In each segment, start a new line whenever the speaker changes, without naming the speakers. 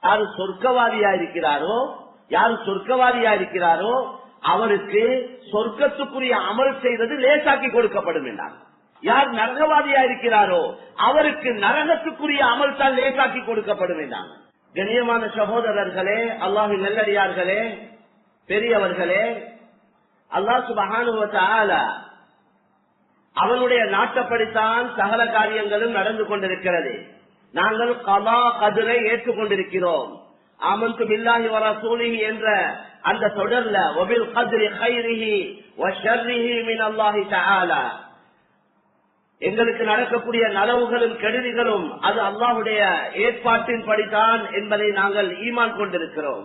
யாரு சொர்க்கவாதியா இருக்கிறாரோ அவருக்கு சொர்க்கத்துக்குரிய அமல் செய்வது லேசாக்கி கொடுக்கப்படும் என்றார். யார் நரகவாதியா இருக்கிறாரோ அவருக்கு நரகத்துக்குரிய அமல் தான் லேசாக்கி கொடுக்கப்படும் என்றார். கண்ணியமான சகோதரர்களே, அல்லாஹ்வின் நல்லடியார்களே, பெரியவர்களே, அல்லாஹ் சுப்ஹானஹு வ தஆலா அவனுடைய நாட்டப்படித்தான் சகல காரியங்களும் நடந்து கொண்டிருக்கிறது. நாங்கள் கலா கதிரை ஏற்றுக்கொண்டிருக்கிறோம். ஆமன்து பில்லாஹி வ ரசூலிஹி என்ற அந்த தொடர்ல வபில் கத்ரி கைரிஹி வ ஷர்ரிஹி மின் அல்லாஹி தஆலா, எங்களுக்கு நடக்கக்கூடிய நலவுகளும் கெடுதிகளும் அது அல்லாஹ்வுடைய ஏற்பாட்டின் படித்தான் என்பதை நாங்கள் ஈமான் கொண்டிருக்கிறோம்.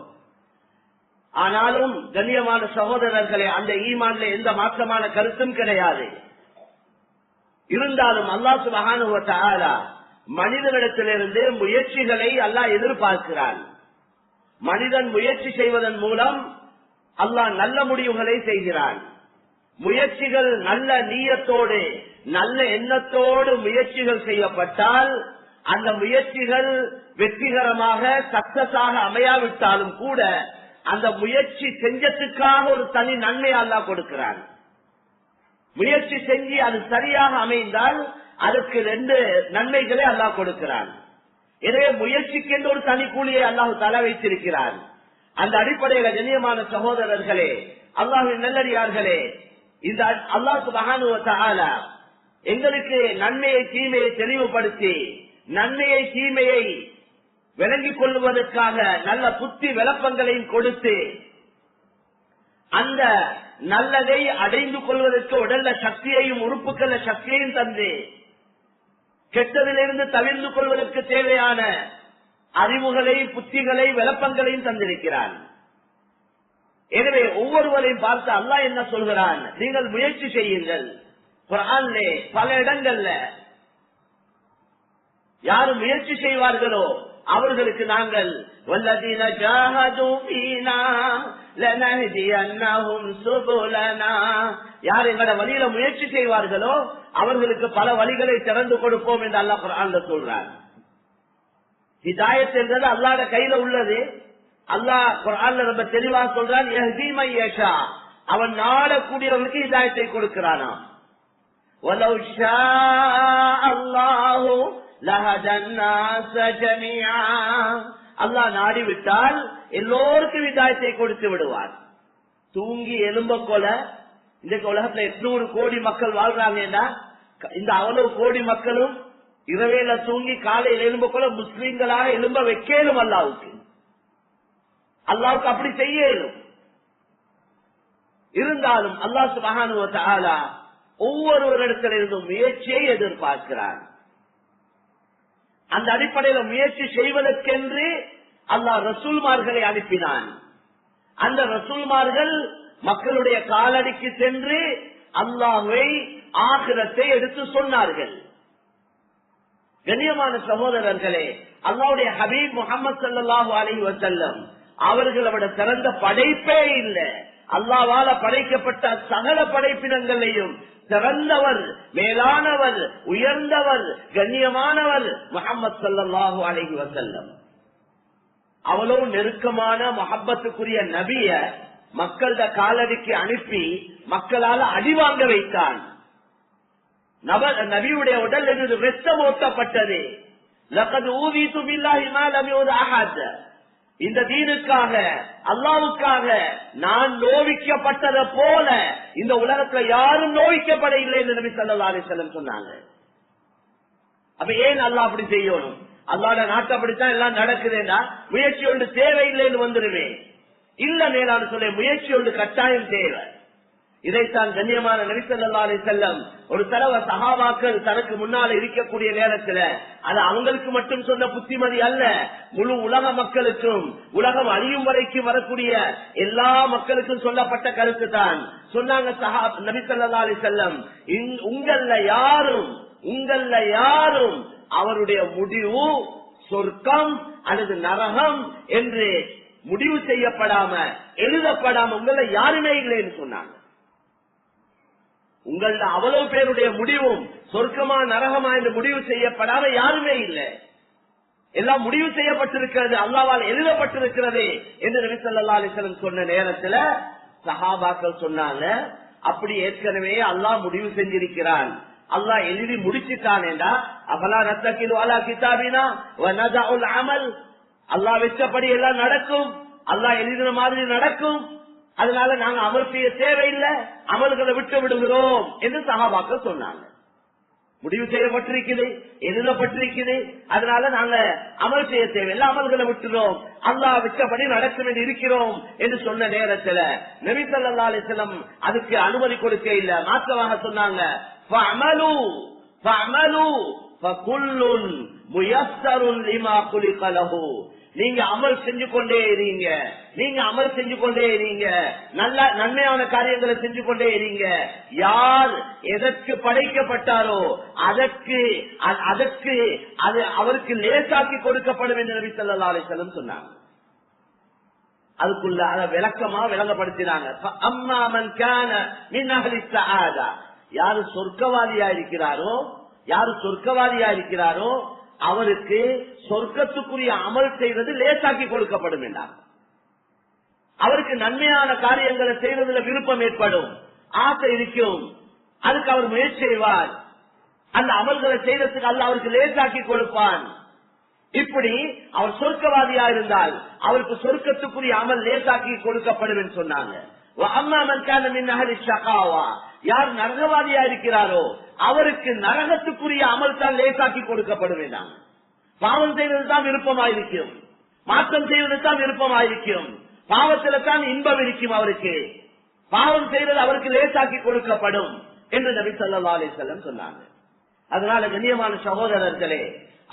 ஆனாலும் கண்ணியமான சகோதரர்களே, அந்த ஈமான்ல எந்த மாற்றமான கருத்தும் கிடையாது. இருந்தாலும் அல்லாஹ் சுப்ஹானஹு வ தஆலா மனிதனிடத்திலிருந்து முயற்சிகளை அல்லாஹ் எதிர்பார்க்கிறான். மனிதன் முயற்சி செய்வதன் மூலம் அல்லாஹ் நல்ல முடிவுகளை செய்கிறான். முயற்சிகள் நல்ல நீயத்தோடு நல்ல எண்ணத்தோடு முயற்சிகள் செய்யப்பட்டால் அந்த முயற்சிகள் வெற்றிகரமாக சக்சஸாக அமையாவிட்டாலும் கூட அந்த முயற்சி செஞ்சதுக்காக ஒரு தனி நன்மை அல்லாஹ் கொடுக்கிறான். முயற்சி செஞ்சு அது சரியாக அமைந்தால் அதற்கு 2 நன்மைகளை அல்லாஹ் கொடுக்கிறான். எனவே முயற்சிக்கென்று ஒரு தனி கூலியை அல்லாஹ் தஆலா வைத்திருக்கிறான். அந்த அடிப்படையில் கண்ணியமான சகோதரர்களே, அல்லாஹ்வின் நல்லடியார்களே, இந்த அல்லாஹ் சுப்ஹானஹு வ தஆலா எங்களுக்கு நன்மையை தீமையை தெளிவுபடுத்தி நன்மையை தீமையை விளங்கிக் கொள்வதற்காக நல்ல புத்தி விளப்பங்களையும் கொடுத்து அந்த நல்லதை அடைந்து கொள்வதற்கு உடல்ல சக்தியையும் உறுப்புகள சக்தியையும் தந்து கெட்டதிலிருந்து தவிர்த்து கொள்வதற்கு தேவையான அறிவுகளை புத்திகளை விளப்பங்களையும் தந்திருக்கிறான். எனவே ஒவ்வொருவரையும் பார்த்து அல்லாஹ் என்ன சொல்கிறான், நீங்கள் முயற்சி செய்யுங்கள். குர்ஆனிலே பல இடங்கள்ல யாரு முயற்சி செய்வார்களோ அவர்களுக்கு நாங்கள் வல்லதீன ஜாஹது ஃபீனா லனஹ்தியன்னஹும் சுபுலனா, யார் எங்கட வழியில முயற்சி செய்வார்களோ அவர்களுக்கு பல வழிகளை திறந்து கொடுப்போம் என்று அல்லாஹ் குர்ஆன்ல சொல்றார். ஹிதாயத் என்றது அல்லாஹ்வுடைய கையில உள்ளது. அல்லாஹ் குர்ஆன்ல ரொம்ப தெளிவா சொல்றான், யஹ்தி மன் யஷா, அவன் நாடக்கூடியவர்களுக்கு ஹிதாயத்தை கொடுக்கிறானா. வலௌ ஷாஅ அல்லாஹு லஹதன் நாஸ ஜமீஆ, அல்லாஹ் நாடி விட்டால் எல்லோருக்கும் ஹிதாயத்தை கொடுத்து விடுவார். தூங்கி எலும்ப கொல இந்த உலகத்துல 800 கோடி மக்கள் வாழ்றாங்கன்னா இந்த அவ்வளவு கோடி மக்களும் இரவேல தூங்கி காலையில் எலும்ப கொல முஸ்லிம்களாக எலும்ப வைக்கலும் அல்லாவுக்கு அப்படி செய்யலும். இருந்தாலும் அல்லாஹ் சுப்ஹானஹு வ தஆலா ஒவ்வொருவரிடத்திலிருந்தும் முயற்சியை எதிர்பார்க்கிறார். அந்த அடிப்படையில் முயற்சி செய்வதற்கென்று அல்லாஹ் ரசூல்மார்களை அனுப்பினான். அந்த ரசூல்மார்கள் மக்களுடைய காலடிக்கு சென்று அல்லாஹ்வை ஆகிரத்தை எடுத்து சொன்னார்கள். கண்ணியமான சகோதரர்களே, அல்லாஹ்வுடைய ஹபீப் முஹம்மது ஸல்லல்லாஹு அலைஹி வஸல்லம் அவர்களோட சிறந்த படைப்பே இல்லை. அல்லாஹ்வால படைக்கப்பட்ட சகல படைப்பினங்களையும் சிறந்தவர், மேலானவர், உயர்ந்தவர், கண்ணியமானவர் முஹம்மது ஸல்லல்லாஹு அலைஹி வஸல்லம். அவ்வளவு நெருக்கமான முஹப்பத்துக்குரிய நபிய மக்களோட காலடிக்கு அனுப்பி மக்களால் அடிவாங்க வைத்தான். நபியுடைய உடல் இருந்து ரத்தம் ஓட்டப்பட்டது. லகத் ஊதீது பில்லாஹி மா லம் யூத அஹத், இந்த தீனுக்காக அல்லாஹ்வுக்காக நான் நோவிக்கப்பட்டதை போல இந்த உலகத்துல யாரும் நோவிக்கப்பட இல்லை என்று நபி ஸல்லல்லாஹு அலைஹி வஸல்லம் சொன்னாங்க. அப்ப ஏன் அல்லாஹ் அப்படி செய்யணும்? அல்லாஹ்வோட நாட்டப்படித்தான் எல்லாம் நடக்குதுன்னா முயற்சி ஒன்று தேவையில்லைன்னு வந்துருவேன். இல்ல மேலான சொல்ல முயற்சி ஒன்று கட்டாயம் தேவை. இதைத்தான் கண்ணியமான நபி ஸல்லல்லாஹு அலைஹி வஸல்லம் ஒரு தடவை சஹாபாக்கள் தனக்கு முன்னால இருக்கக்கூடிய நேரத்துல அது அவங்களுக்கு மட்டும் சொன்ன புத்திமதி அல்ல, முழு உலக மக்களுக்கும், உலகம் அழியும் வரைக்கும் வரக்கூடிய எல்லா மக்களுக்கும் சொல்லப்பட்ட கருத்து தான். சொன்னாங்க நபி ஸல்லல்லாஹு அலைஹி வஸல்லம், உங்கள யாரும் அவருடைய முடிவு சொர்க்கம் அல்லது நரகம் என்று முடிவு செய்யப்படாம எழுதப்படாம உங்கள யாருமே இல்லைன்னு சொன்னாங்க. உங்கள அவ்வளவு பேருடைய முடிவும் சொர்க்கமா நரகமா என்று முடிவு செய்யப்படாம யாருமே இல்லை. எல்லாம் முடிவு செய்யப்பட்டிருக்கிறது, அல்லாஹ்வால் எழுதப்பட்டிருக்கிறது என்று நபி ஸல்லல்லாஹு அலைஹி வஸல்லம் சொன்ன நேரத்துல சஹாபாக்கள் சொன்னாங்க, அப்படி ஏற்கனவே அல்லாஹ் முடிவு செஞ்சிருக்கிறான், அல்லாஹ் எழுதி முடிச்சுட்டான் என்றா அஃபலா நத்தகிலு அலா கிதாபினா வ நதஉல் அமல், அல்லாஹ் வெச்சபடி எல்லாம் நடக்கும், அல்லாஹ் எழுதின மாதிரி நடக்கும், அதனால நாங்க அமல் செய்ய தேவையில்லை, அமல்களை விட்டு விடுகிறோம் என்று சஹாபாக்கள் சொன்னாங்க. முடிவு செய்யப்பட்டிருக்குது, எழுதப்பட்டிருக்குது, அதனால நாங்க அமல் செய்ய தேவையில்லை, அமல்களை விட்டுறோம், அல்லாஹ் விட்டபடி நடக்கும் என்று இருக்கிறோம் என்று சொன்ன நேரத்துல நபி ஸல்லல்லாஹு அலைஹி வஸல்லம் அதுக்கு அனுமதி கொடுக்க இல்ல, மாற்றமாக சொன்னாங்க ஃபஅமலு ஃபஅமலு ஃபகுல்லுன் முயஸ்ஸருன் லிமா குலிக லஹு, நீங்க அமல் செஞ்சு கொண்டே இருங்க, நீங்க அமல் செஞ்சு கொண்டே இருங்க, நல்ல நன்மையான காரியங்களை செஞ்சு கொண்டே இருங்க, யார் எதற்கு படைக்கப்பட்டாரோ அதற்கு அது அவருக்கு லேசாக்கி கொடுக்கப்படும் என்று நபி ஸல்லல்லாஹு அலைஹி வஸல்லம் சொன்னாங்க. அதுக்குள்ள அத விளக்கமா விளங்கப்படுத்தினாங்க. அம்மா மன் கான மின் அஹ்லி ஸஆதா, யாரு சொர்க்கவாதியா இருக்கிறாரோ அவருக்கு சொர்க்கத்துக்குரிய அமல் செய்வது லேசாக்கி கொடுக்கப்படும் என்றார். அவருக்கு நன்மையான காரியங்களை செய்வதில் விருப்பம் ஏற்படும், ஆசை இருக்கும், அதுக்கு அவர் முயற்சி செய்வார், அந்த அமல்களை செய்வதற்கு அல்லாஹ் அவருக்கு லேசாக்கி கொடுப்பான். இப்படி அவர் சொர்க்கவாதியா இருந்தால் அவருக்கு சொர்க்கத்துக்குரிய அமல் லேசாக்கி கொடுக்கப்படும் என்று சொன்னாங்க. யார் நரகவாதியா இருக்கிறாரோ அவருக்கு நரகத்துக்குரிய அமல் தான் லேசாக்கி கொடுக்கப்படும் என்றாங்க. பாவம் செய்வது தான் விருப்பமாயிருக்கும், மாற்றம் செய்வது தான் விருப்பமாயிருக்கும், பாவத்தில தான் இன்பம் இருக்கும், அவருக்கு பாவம் செய்வது அவருக்கு லேசாக்கி கொடுக்கப்படும் என்று நபி ஸல்லல்லாஹு அலைஹி வஸல்லம் சொன்னாங்க. அதனால கண்ணியமான சகோதரர்களே,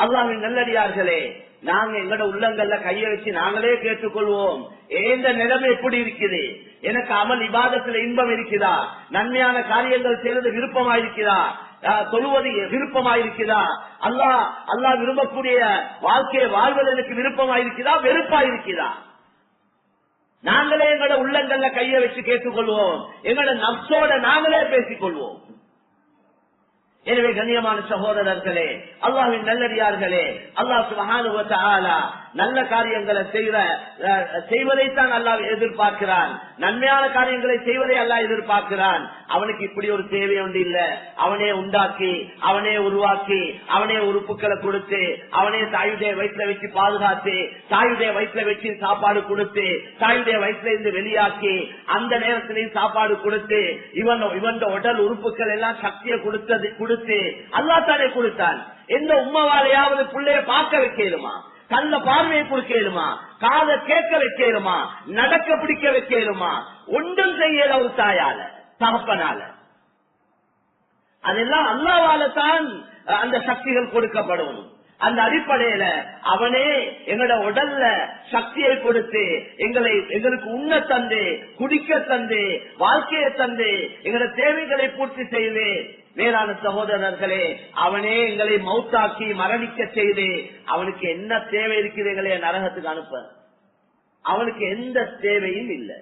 அல்லாஹ்வின் நல்லடியார்களே, நாங்க எங்கட உள்ளங்கள்ல கைய வச்சு நாங்களே கேட்டுக்கொள்வோம், எந்த நிலைமை எப்படி இருக்குது, எனக்கு அமல் இபாதத்துல இன்பம் இருக்குதா, நன்மையான காரியங்கள் செய்வது விருப்பமாயிருக்குதா, தொழுவது விருப்பமாயிருக்குதா, அல்லாஹ் விரும்பக்கூடிய வாழ்க்கையை வாழ்வது எனக்கு விருப்பமாயிருக்குதா, வெறுப்பாயிருக்குதா, நாங்களே எங்கட உள்ளங்கள்ல கைய வச்சு கேட்டுக்கொள்வோம், எங்கட நப்சோட நாங்களே பேசிக்கொள்வோம். எனவே கண்ணியமான சகோதரர்களே, அல்லாஹ்வின் நல்லடியார்களே, அல்லாஹ் சுப்ஹானஹு வ தஆலா நல்ல காரியங்களை செய்வதைத்தான் அல்லாஹ் எதிர்பார்க்கிறான், நன்மையான காரியங்களை செய்வதை அல்லாஹ் எதிர்பார்க்கிறான். அவனுக்கு இப்படி ஒரு தேவை ஒன்று இல்ல, அவனே உண்டாக்கி, அவனே உருவாக்கி, அவனே உறுப்புகளை கொடுத்து, அவனே தாயுடைய வயிற்றுல வச்சு பாதுகாத்து, தாயுடைய வயிற்றுல வச்சு சாப்பாடு கொடுத்து, தாயுடைய வயிற்றுல இருந்து வெளியாக்கி, அந்த நேரத்திலையும் சாப்பாடு கொடுத்து, இவன் உடல் உறுப்புகள் எல்லாம் சக்தியை கொடுத்து அல்லாஹ் தானே கொடுத்தான். எந்த உம்மவாலையாவது பிள்ளைய பார்க்க வைக்கலுமா, கண்ண பார்வையை கொடுக்கலுமா, காதை கேட்க வைக்கலுமா, நடக்க பிடிக்க வைக்கலுமா? ஒன்றும் செய்யல ஒரு தாயால, தகப்பனால. அதெல்லாம் அல்லாஹ்வால தான் அந்த சக்திகள் கொடுக்கப்படும். அந்த அடிப்படையில அவனே எங்களோட உடல்ல சக்தியை கொடுத்து எங்களுக்கு உண்ண தந்து, குடிக்க தந்து, வாழ்க்கையை தந்து, எங்களோட தேவைகளை பூர்த்தி செய்து, மேலான சகோதரர்களே, அவனே எங்களை மௌத்தாக்கி மரணிக்க செய்து, அவனுக்கு என்ன தேவை இருக்குது எங்களை நரகத்துக்கு அனுப்ப? அவனுக்கு எந்த தேவையும் இல்லை.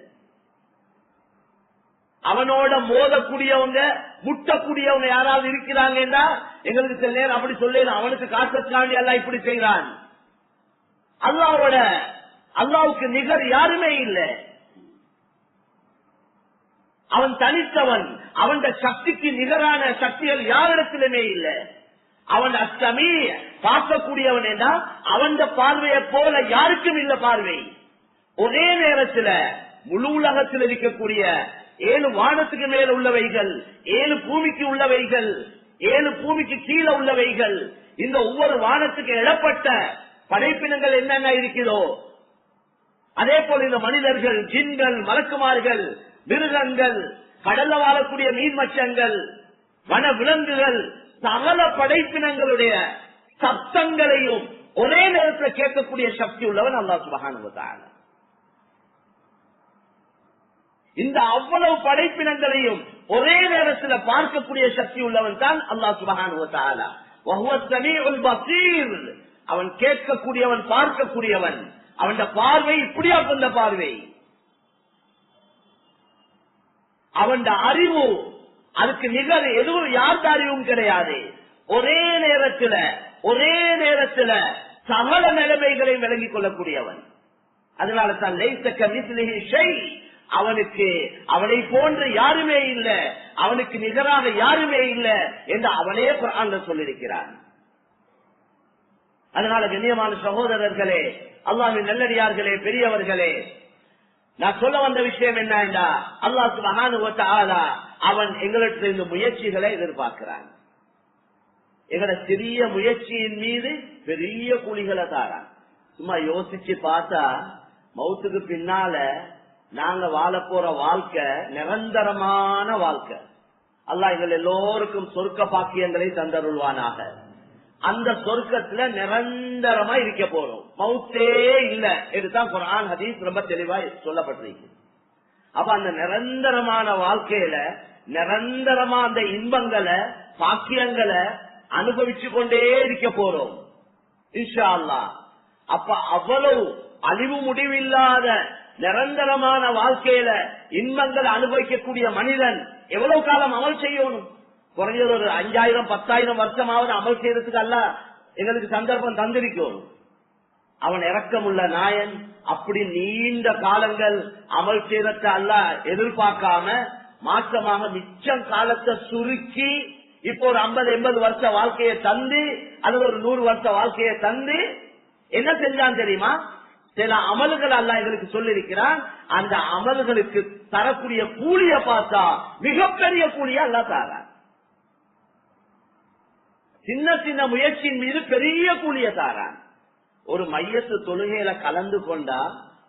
அவனோட மோதக்கூடியவங்க, முட்டக்கூடியவங்க யாராவது இருக்கிறாங்கன்னா எங்களுக்கு சில நேரம் அப்படி சொல்ல, அவனுக்கு காசத்தாண்டி அல்லாஹ் இப்படி செய்கிறான். அல்லாஹ்வுக்கு நிகர் யாருமே இல்லை. அவன் தனித்தவன், அவன் சக்திக்கு நிகரான சக்திகள் யாரிடத்திலுமே இல்லை. அவன் அஸ்தமி, பார்க்கக்கூடியவன் என்றா அவன் பார்வையை போல யாருக்கும் இல்ல பார்வை. ஒரே நேரத்தில் முழு உலகத்தில் இருக்கக்கூடிய 7 வானத்துக்கு மேல உள்ளவைகள், 7 பூமிக்கு உள்ளவைகள், 7 பூமிக்கு கீழே உள்ளவைகள், இந்த ஒவ்வொரு வானத்துக்கு எழப்பட்ட படைப்பினங்கள் என்னென்ன இருக்கிறதோ அதே போல இந்த மனிதர்கள், ஜின்கள், மலக்குமார்கள், மிருகங்கள், கடல்ல வாழக்கூடிய மீன் மச்சங்கள், வன விலங்குகள், சகல படைப்பினங்களுடைய சப்தங்களையும் ஒரே நேரத்தில் கேட்கக்கூடிய சக்தி உள்ளவன் அல்லாஹ் சுப்ஹானஹு வ தஆலா. இந்த அவ்வளவு படைப்பினங்களையும் ஒரே நேரத்தில் பார்க்கக்கூடிய சக்தி உள்ளவன் தான் அல்லாஹ் சுப்ஹானஹு வ தஆலா. வஹுவ ஸமீஉல் பஸீர், அவன் கேட்கக்கூடியவன், பார்க்கக்கூடியவன். அவன் பார்வை இப்படியா கொண்ட பார்வை, அவன் அறிவு அதுக்கு நிகர் எதுவும் யார்த அறிவும் கிடையாது. ஒரே நேரத்தில் சகல நிலைமைகளையும் விளங்கிக் கொள்ளக்கூடியவன். அதனால தான் லைஸ கமிஸ்லிஹி ஷை, அவனுக்கு அவனை போன்று யாருமே இல்ல, அவனுக்கு நிகராக யாருமே இல்ல என்று அவனே குர்ஆன்ல சொல்லியிருக்கிறான். அதனால கண்ணியமான சகோதரர்களே, அல்லாஹ்வின் நல்லடியார்களே, பெரியவர்களே, நான் சொல்ல வந்த விஷயம் என்னன்னா, அல்லாஹ் சுப்ஹானஹு வ தஆலா அவன் எங்களிடத்திலிருந்து முயற்சிகளை எதிர்பார்க்கிறான். எங்களோட சிறிய முயற்சியின் மீது பெரிய கூலிகளை தாரான். சும்மா யோசிச்சு பார்த்தா மௌத்துக்கு பின்னால நாங்க வாழ போற வாழ்க்கை நிரந்தரமான வாழ்க்கை. அல்லாஹ் எங்கள் எல்லோருக்கும் சொர்க்க பாக்கியங்களை தந்தருள்வானாக. அந்த சொர்க்கத்துல நிரந்தரமா இருக்க போறோம், மௌத்தே இல்ல என்றுதான் குர்ஆன் ஹதீஸ் ரொம்ப தெளிவா சொல்லப்பட்டிருக்கு. அப்ப அந்த நிரந்தரமான வாழ்க்கையில நிரந்தரமா அந்த இன்பங்களை பாக்கியங்களை அனுபவிச்சு கொண்டே இருக்க போறோம் இன்ஷா அல்லாஹ். அப்ப அவ்வளவு அழிவு முடிவில்லாத நிரந்தரமான வாழ்க்கையில இன்பங்கள் அனுபவிக்கக்கூடிய மனிதன் எவ்வளவு காலம் அமல் செய்யணும்? குறைஞ்சது ஒரு 5000-10,000 வருஷமாவது அமல் செய்யறதுக்கு அல்ல எங்களுக்கு சந்தர்ப்பம் தந்திருக்கணும். அவன் இரக்கமுள்ள நாயன். அப்படி நீண்ட காலங்கள் அமல் செய்யறத அல்ல எதிர்பார்க்காம மாற்றமாக மிச்சம் காலத்தை சுருக்கி இப்போ ஒரு 50-80 வருஷ வாழ்க்கையை தந்து அல்லது ஒரு 100 வருஷ வாழ்க்கையை தந்து என்ன செஞ்சான் தெரியுமா? சில அமல்கள் அல்லாஹ் எங்களுக்கு சொல்லியிருக்கிறான். அந்த அமல்களுக்கு தரக்கூடிய கூலிய பார்த்தா மிகப்பெரிய கூலியா அல்லாஹ் தாரான். சின்ன சின்ன முயற்சியின் மீது பெரிய கூலிய தாரான். ஒரு மையத்து தொழுகையில கலந்து கொண்டா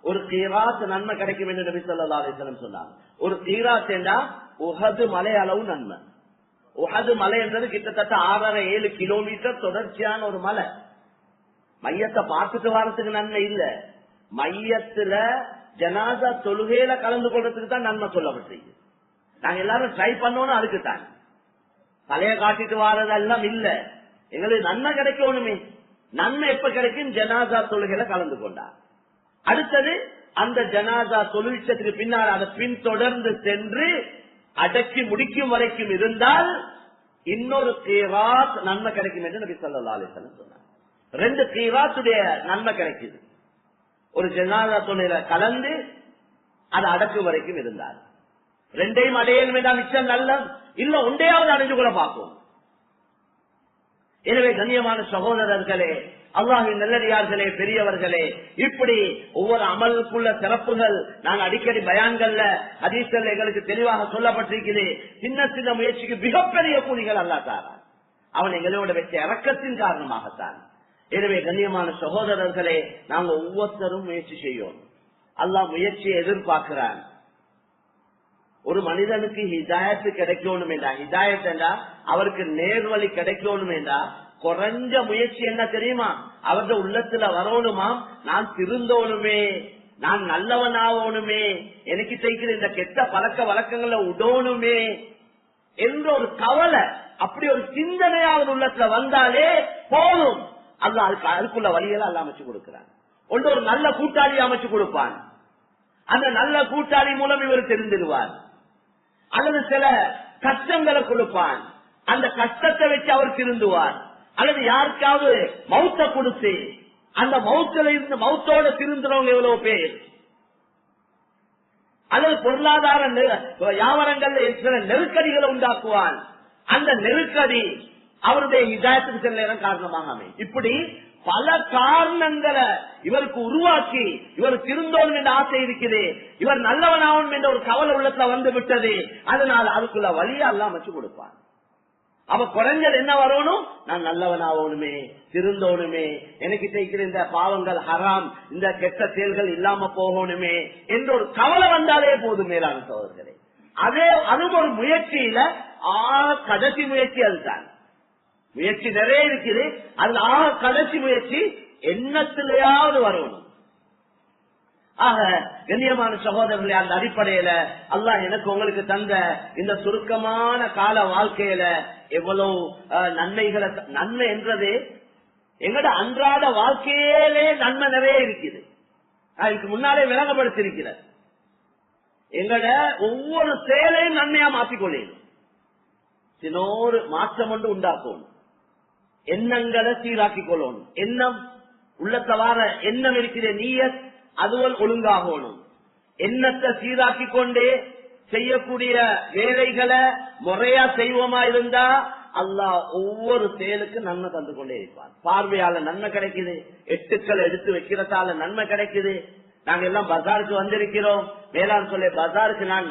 ஒரு கீராத் நன்மை கிடைக்கும் என்று நபி ஸல்லல்லாஹு அலைஹி வஸல்லம் சொன்னாங்க. ஒரு கீராத் என்றா உஹது மலை அளவு நன்மை. உஹது மலை என்றது கிட்டத்தட்ட 6.5-7 கிலோமீட்டர் தொடர்ச்சியான ஒரு மலை. மையத்தை பார்த்துட்டு வரத்துக்கு நன்மை இல்ல, மையத்துல ஜனாசா தொழுகையில கலந்து கொள்றதுக்கு தான் நன்மை சொல்லப்பட்டிருக்கு. நாங்க எல்லாரும் ட்ரை பண்ணோம், அதுக்கு தான் தலைய காட்டிட்டு வாரதெல்லாம் இல்ல. எங்களுக்கு நன்மை கிடைக்கணுமே. நன்மை எப்ப கிடைக்கும்? ஜனாசா தொழுகையில கலந்து கொண்டா. அடுத்தது அந்த ஜனாசா தொழுவிச்சத்துக்கு பின்னால் அதை பின்தொடர்ந்து சென்று அடக்கி முடிக்கும் வரைக்கும் இருந்தால் இன்னொரு கீராத் நன்மை கிடைக்கும் என்று நபி ஸல்லல்லாஹு அலைஹி வஸல்லம் சொன்னார். 2 கீராத்துடைய நன்மை கிடைக்குது. ஒரு ஜனாசா தொழுகையில கலந்து அதை அடக்கும் வரைக்கும் இருந்தார். 2ஐயும் அடையல் வேண்டாம், மிச்சம் நல்ல இல்ல ஒன்றையாவது அடைஞ்சு கூட பார்ப்போம். எனவே கண்ணியமான சகோதரர்களே, அல்லாஹ்வின் நல்லடியார்களே, பெரியவர்களே, இப்படி ஒவ்வொரு அமலுக்குள்ள சிறப்புகள் நாங்க அடிக்கடி பயான்கள்ல ஹதீஸ்கள்ல எங்களுக்கு தெளிவாக சொல்லப்பட்டிருக்கிறது. சின்ன சின்ன முயற்சிக்கு மிகப்பெரிய கூலிகள் அல்லாஹ் தாரான். அவன் எங்களோட வச்ச இரக்கத்தின் காரணமாகத்தான். எனவே கண்ணியமான சகோதரர்களே, நாங்க ஒவ்வொருத்தரும் முயற்சி செய்யோம். அல்லாஹ் முயற்சியை எதிர்பார்க்கிறான். ஒரு மனிதனுக்கு ஹிதாயத்து கிடைக்கணும் என்றா, ஹிதாயத் என்றா அவருக்கு நேர்வழி கிடைக்கணும் என்றா குறைஞ்ச முயற்சி என்ன தெரியுமா? அவருடைய உள்ளத்துல வரணுமா, நான் திருந்தோணுமே, நான் நல்லவனாகணுமே, எனக்கு செய்கிற இந்த கெட்ட பழக்க வழக்கங்களை உடணுமே என்ற ஒரு கவலை, அப்படி ஒரு சிந்தனையாவது உள்ளத்துல வந்தாலே போதும். அல்லாஹ் அதுக்குள்ள வழிகளை அல்ல அமைச்சு கொடுக்கிறான். ஒன்று ஒரு நல்ல கூட்டாளி அமைச்சு கொடுப்பான். அந்த நல்ல கூட்டாளி மூலம் இவர் தெரிந்திருவார். அல்லது சில கஷ்டங்களை கொடுப்பான், அந்த கஷ்டத்தை வச்சு அவர் திருந்துவார். அல்லது யாருக்காவது மௌத்த கொடுத்து அந்த மௌத்துல இருந்து மௌத்தோட திருந்துறவங்க எவ்வளவு பேர். அல்லது பொருளாதார வியாபாரங்கள்ல சில நெருக்கடிகளை உண்டாக்குவான். அந்த நெருக்கடி அவருடைய ஹிதாயத்துக்கு சில நேரம் காரணமாக அமையும். இப்படி பல காரணங்களை இவருக்கு உருவாக்கி இவர் திருந்தோணும் என்ற ஆசை இருக்குது, இவர் நல்லவனாகும் என்ற ஒரு கவலை உள்ளத்துல வந்து விட்டது. அதனால அதுக்குள்ள வழியை எல்லாம் அமைச்சு கொடுப்பான். அவ குறைஞ்சது என்ன வரணும்? நான் நல்லவனாகணுமே, திருந்தோணுமே, எனக்கு செய்கிற இந்த பாவங்கள் ஹராம், இந்த கெட்ட செயல்கள் இல்லாம போகணுமே என்ற ஒரு கவலை வந்தாலே போதும். மேலான சோதர்களே, அதுவும் ஒரு முயற்சியில கடைசி முயற்சி அதுதான். முயற்சி நிறைய இருக்குது, அதுல கடைசி முயற்சி எண்ணத்திலேயாவது வரணும். ஆக கண்ணியமான சகோதரர்களே, அந்த அடிப்படையில அல்லாஹ் எனக்கு உங்களுக்கு தந்த இந்த சுருக்கமான கால வாழ்க்கையில எவ்வளவு நன்மைகளை, நன்மை என்றது எங்கட அன்றாட வாழ்க்கையிலே நன்மை நிறைய இருக்குது. அதுக்கு முன்னாலே விளங்கப்படுத்திருக்கிறது. எங்கட ஒவ்வொரு செயலையும் நன்மையா மாற்றிக்கொள்ளணும். சின்னோரு மாற்றம் ஒன்று உண்டாக்கணும். எண்ணங்களை சீராக்கிக் கொள்ளணும். எண்ணம் உள்ளத்தை வார எண்ணம் இருக்கிற நீயத் அதுவல் ஒழுங்காகணும். எண்ணத்தை சீராக்கி கொண்டே செய்யக்கூடிய வேலைகளை முறையா செய்வோமா இருந்தா அல்லாஹ் ஒவ்வொரு செயலுக்கு நன்மை தந்து கொண்டே இருப்பார். பார்வையால நன்மை கிடைக்குது, எட்டுக்கள் எடுத்து வைக்கிறதால நன்மை கிடைக்குது. நாங்க எல்லாம் பஜாருக்கு வந்திருக்கிறோம். வேளாண் சொல்ல பஜாருக்கு நான்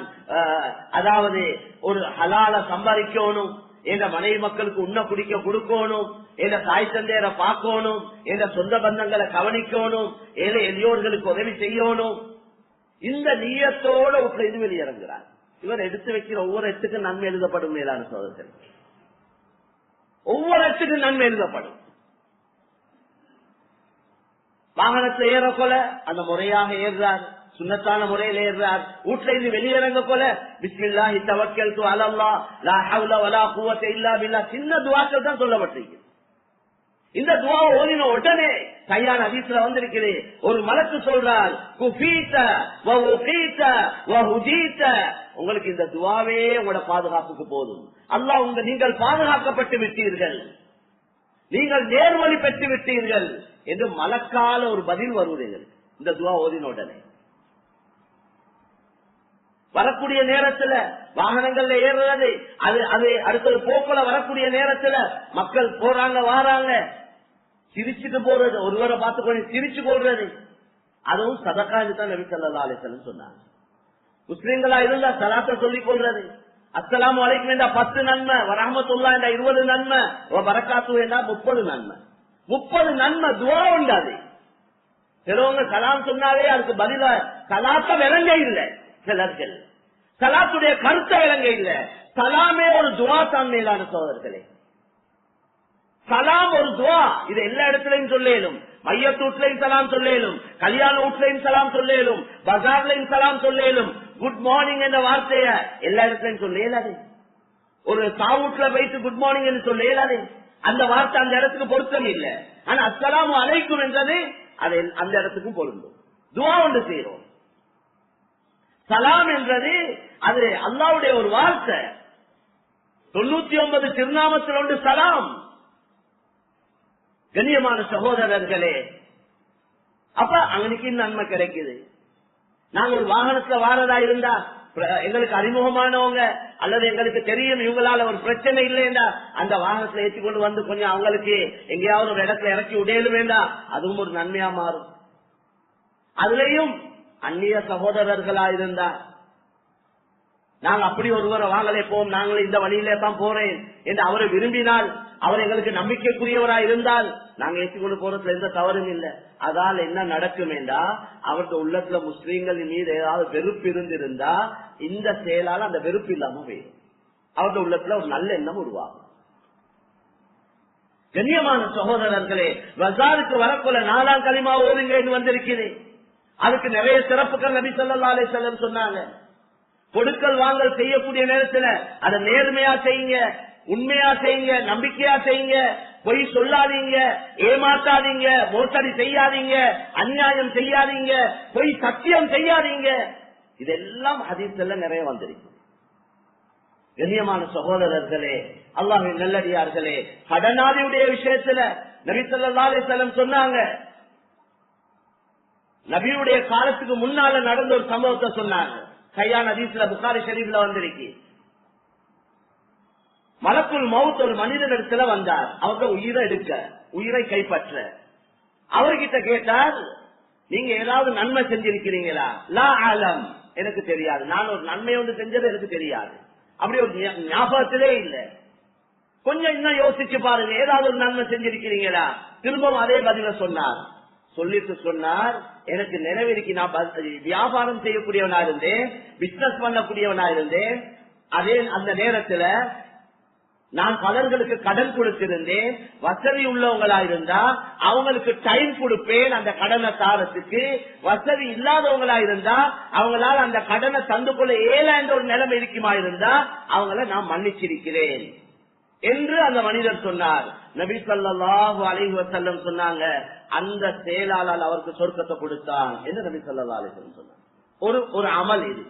அதாவது ஒரு ஹலால சம்பாதிக்கணும், என் மனைவி மக்களுக்கு உண்ண குடிக்க கொடுக்கணும், என் தாய் தந்தையரை பார்க்கணும், என் சொந்த பந்தங்களை கவனிக்கணும், ஏழை எளியோர்களுக்கு உதவி செய்யணும். இந்த நீயத்தோட இது வெளியிறங்குறார். இவர் எடுத்து வைக்கிற ஒவ்வொரு எட்டுக்கும் நன்மை எழுதப்படும். மேலான சோதர்கள் ஒவ்வொரு எட்டுக்கும் நன்மை எழுதப்படும். வாகனத்தை ஏற போல அந்த முறையாக ஏறுறார், சுன்னத்தான முறையில் ஏறுறார். வீட்டுல இருந்து வெளியிறங்க போல பிஸ்மில்லாஹி தவக்கல்து அலல்லாஹ் லா ஹவ்ல வலா குவத்த இல்லா பில்லாஹ் சின்ன துஆக்கள் தான் சொல்லப்பட்டிருக்கு. இந்த துஆ ஓதின உடனே கையான ஹதீஸ்ல வந்திருக்குது, ஒரு மலக்கு சொல்றார் குஃபீத வ உகீத வ ஹுதீத, உங்களுக்கு இந்த துஆவே உங்களோட பாதுகாப்புக்கு போதும். அல்லாஹ் நீங்கள் பாதுகாக்கப்பட்டு விட்டீர்கள், நீங்கள் நேர்வழி பெற்று விட்டீர்கள் என்று மலக்கால ஒரு பதில் வருவீர்கள் இந்த துஆ ஓதின உடனே. வரக்கூடிய நேரத்துல வாகனங்கள்ல ஏறுறது, அது அடுத்த போக்குல வரக்கூடிய நேரத்துல மக்கள் போறாங்க வாராங்க, சிரிச்சுட்டு போறது, ஒருவரை பார்த்து கொஞ்சம் சிரிச்சு போடுறது, அதுவும் சதக்கான்னு தான் நபி ஸல்லல்லாஹு அலைஹி வஸல்லம் சொன்னாங்க. முஸ்லிம்களா இருந்தா சலாத்தை சொல்லிக் கொள்றது, அஸ்ஸலாமு அலைக்கும் என்றா 10 நன்மை, வரஹ்மத்துல்லாஹி என்றா 20 நன்மை, பரக்காத்து என்றா 30 நன்மை. 30 நன்மை துஆ உண்டாது. சிலவங்க சலாம் சொன்னாலே அதுக்கு பதிலா சலாத்த விளங்க இல்லை. சிலர்கள் சலாத்துடைய கருத்தை விளங்க இல்லை. சலாமே ஒரு துஆ தான் மேலான சோதர்களே. சலாம் ஒரு துஆ. இது எல்லா இடத்துலயும் சொல்லேலும், மையத்து வீட்லையும் சலாம் சொல்லேலும், கல்யாண வீட்லையும் சலாம் சொல்லேலும், பஜார்லையும் சலாம் சொல்லேலும், குட் மார்னிங் என்ற வார்த்தைய எல்லா இடத்துலயும் சொல்ல இயலாது. ஒரு சாவுட்ல போயிட்டு குட் மார்னிங் என்று சொல்ல இயலாது. அந்த வார்த்தை அந்த இடத்துக்கு பொருத்தம் இல்லை. ஆனா அஸ்ஸலாமு அலைக்கும் என்றது அது அந்த இடத்துக்கும் பொருந்தும். துஆ ஒன்று செய்யறோம். சலாம் என்றது அது அல்லாஹ்வுடைய ஒரு வார்த்தை. 99 திருநாமத்தில் ஒன்று சலாம். கண்ணியமான சகோதரர்களே, அப்ப அவனுக்கு நன்மை கிடைக்குது. நாங்க ஒரு வாகனத்துல வாரதா இருந்தா எங்களுக்கு அறிமுகமானவங்க அல்லது எங்களுக்கு தெரியும் இவங்களால ஒரு பிரச்சனை இல்லையா அந்த வாகனத்துல ஏற்றி கொண்டு வந்து கொஞ்சம் அவங்களுக்கு எங்கேயாவது ஒரு இடத்துல இறக்கி உடையல வேண்டாம், அதுவும் ஒரு நன்மையா மாறும். அதுலயும் அந்நிய சகோதரர்களா இருந்தா நாங்க அப்படி ஒருவரை வாங்கலே போம், நாங்களும் இந்த வழியிலே தான் போறேன் என்று அவரை விரும்பினால், அவர் எங்களுக்கு நம்பிக்கைக்குரியவரா இருந்தால் நாங்க ஏற்றுக்கொண்டு போறதுல எந்த தவறும் இல்லை. அதால் என்ன நடக்கும் என்றா அவருடைய உள்ளத்துல முஸ்லீம்கள் மீது ஏதாவது வெறுப்பு இருந்திருந்தா இந்த செயலால் அந்த வெறுப்பு இல்லாம போயிடும். அவருடைய உள்ளத்துல ஒரு நல்ல எண்ணம் உருவாகும். கண்ணியமான சகோதரர்களே, பஜாருக்கு வரக்குள்ள 4ஆம் கலிமா ஓதுங்க என்று வந்திருக்கிறேன். அதுக்கு நிறைய சிறப்புகள் நபி ஸல்லல்லாஹு அலைஹி வஸல்லம் சொன்னாங்க. கொடுக்கல் வாங்கல் செய்யக்கூடிய நேரத்துல அதை நேர்மையா செய்யுங்க, உண்மையா செய்யுங்க, நம்பிக்கையா செய்யுங்க, பொய் சொல்லாதீங்க, ஏமாத்தாதீங்க, மோசடி செய்யாதீங்க, அநியாயம் செய்யாதீங்க, பொய் சத்தியம் செய்யாதீங்க. இதெல்லாம் ஹதீஸ்ல நிறைய வந்திருக்கு. கண்ணியமான சகோதரர்களே, அல்லாஹ்வின் நல்லடியார்களே, கடனாளியுடைய விஷயத்துல நபி ஸல்லல்லாஹு அலைஹி வஸல்லம் சொன்னாங்க. நபியுடைய காலத்துக்கு முன்னால நடந்த ஒரு சம்பவத்தை சொன்னாங்க. கையான ஹதீஸ்ல புகாரி ஷரீஃப்ல வந்திருக்கு. மலக்குல் மவுத் ஒரு மனிதனிடத்துல வந்தார். அவருக்கு உயிரை எடுக்க, உயிரை கைப்பற்ற. அவர்கிட்ட கேட்டார், நீங்க ஏதாவது நன்மை செஞ்சிருக்கிறீங்களா? லா ஆலம், எனக்கு தெரியாது. நான் ஒரு நன்மை ஒன்று செஞ்சது எனக்கு தெரியாது, அப்படி ஒரு ஞாபகத்திலே இல்லை. கொஞ்சம் இன்னும் யோசிச்சு பாருங்க, ஏதாவது ஒரு நன்மை செஞ்சிருக்கிறீங்களா? திரும்பவும் அதே பதில சொன்னார். சொல்லிட்டு சொன்னார், எனக்கு நினைவிருக்கு, நான் வியாபாரம் செய்யக்கூடியவனா இருந்தேன், பிசினஸ் பண்ணக்கூடியவனா இருந்தேன். அதே அந்த நேரத்துல நான் பலர்களுக்கு கடன் கொடுத்திருந்தேன். வசதி உள்ளவங்களா இருந்தா அவங்களுக்கு டைம் கொடுப்பேன் அந்த கடனை தாரத்துக்கு. வசதி இல்லாதவங்களா இருந்தா அவங்களால அந்த கடனை தந்து கொள்ள ஏழாண்ட ஒரு நிலைமை இருக்குமா இருந்தா அவங்கள நான் மன்னிச்சிருக்கிறேன் என்று அந்த மனிதர் சொன்னார். நபி ஸல்லல்லாஹு அலைஹி வஸல்லம் சொன்னாங்க, அந்த செயலாளர் அவருக்கு சொர்க்கத்தை கொடுத்தான் என்று நபி ஸல்லல்லாஹு அலைஹி வஸல்லம் சொன்னார். ஒரு அமல் இது.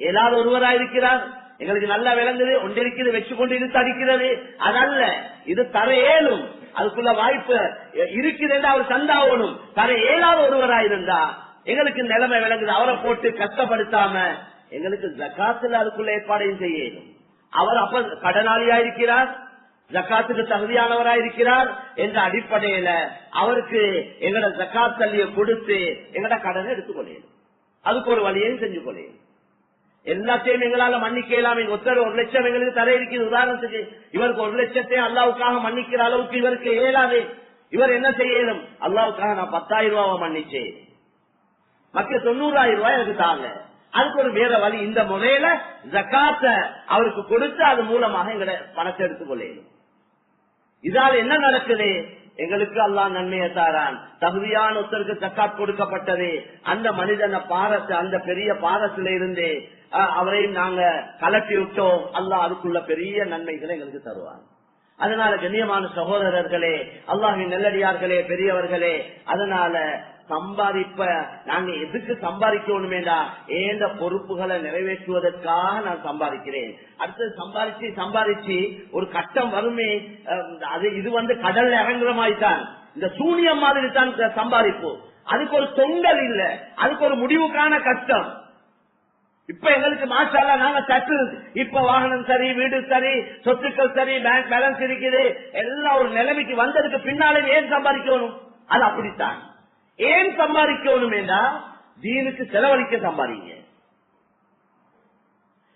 ஏதாவது ஒருவராயிருக்கிறார், எங்களுக்கு நல்லா விளங்குது, ஒன்றிருக்கிறது வச்சு கொண்டு இழுத்து அடிக்கிறது அதல்ல. இது தர ஏழும், அதுக்குள்ள வாய்ப்பு இருக்குது என்று அவர் தந்தாவணும். தர ஏழாத ஒருவராயிருந்தா எங்களுக்கு நிலைமை விளங்குது. அவரை போட்டு கஷ்டப்படுத்தாம எங்களுக்கு ஜக்காத்துல அதுக்குள்ள ஏற்பாடையும் செய்யணும். அவர் அப்ப கடனாளியாயிருக்கிறார், ஜக்காத்துக்கு தகுதியானவராயிருக்கிறார் என்ற அடிப்படையில அவருக்கு எங்கட ஜக்காத் தள்ளிய கொடுத்து எங்கட கடனை எடுத்துக்கொள்ளணும். அதுக்கு ஒரு வழியையும் செஞ்சு கொள்ளணும். எல்லாத்தையும் எங்களால மன்னிக்கலாம். ஒருத்தர் 1 லட்சம் எங்களுக்கு தர இருக்குது. உதாரணத்துக்கு இவருக்கு 1 லட்சத்தை அல்லாவுக்காக மன்னிக்கிற அளவுக்கு இவருக்கு இயலாது. இவர் என்ன செய்யணும்? அல்லாவுக்காக நான் 10,000 ரூபாவை மன்னிச்சேன், மற்ற 90,000 ரூபாய் எனக்கு தாங்க. அதுக்கு ஒரு வேற வழி. இந்த முறையில ஜக்காத்த அவருக்கு கொடுத்து அது மூலமாக எங்களை பணத்தை எடுத்துக் கொள்ளணும். இதால என்ன நடக்குது? எங்களுக்கு அல்லாஹ் நன்மையை தாரான். தகுதியான ஒருத்தருக்கு ஜக்காத் கொடுக்கப்பட்டது. அந்த மனிதன பாரத்தை, அந்த பெரிய பாரத்தில இருந்து அவரையும் நாங்க கலட்டி விட்டோம். அல்லாஹ் அதுக்குள்ள பெரிய நன்மைகளை எங்களுக்கு தருவான். அதனால கண்ணியமான சகோதரர்களே, அல்லாஹ்வின் நல்லடியார்களே, பெரியவர்களே, அதனால சம்பாதிப்ப நாங்க எதுக்கு சம்பாதிக்கணுமேடா? ஏந்த பொறுப்புகளை நிறைவேற்றுவதற்காக நான் சம்பாதிக்கிறேன். அடுத்தது சம்பாதிச்சு ஒரு கட்டம் வருமே, அது இது கடல்ல இறங்குற மாதிரி தான், இந்த சூனியம் மாதிரி தான் சம்பாதிப்பு. அதுக்கு ஒரு தொங்கல் இல்ல, அதுக்கு ஒரு முடிவுக்கான கஷ்டம். இப்ப எங்களுக்கு மாஷால்லா நாங்க சற்று இப்ப வாகனம் சரி, வீடு சரி, சொத்துக்கள் சரி, பேங்க் பேலன்ஸ் இருக்குது, எல்லாம் ஒரு நிலைமைக்கு வந்ததுக்கு பின்னாலே ஏன் சம்பாதிக்கணும்? அது அப்படித்தான். ஏன் சம்பாதிக்கணும் என்றா தீனுக்கு செலவழிக்க சம்பாதிங்க.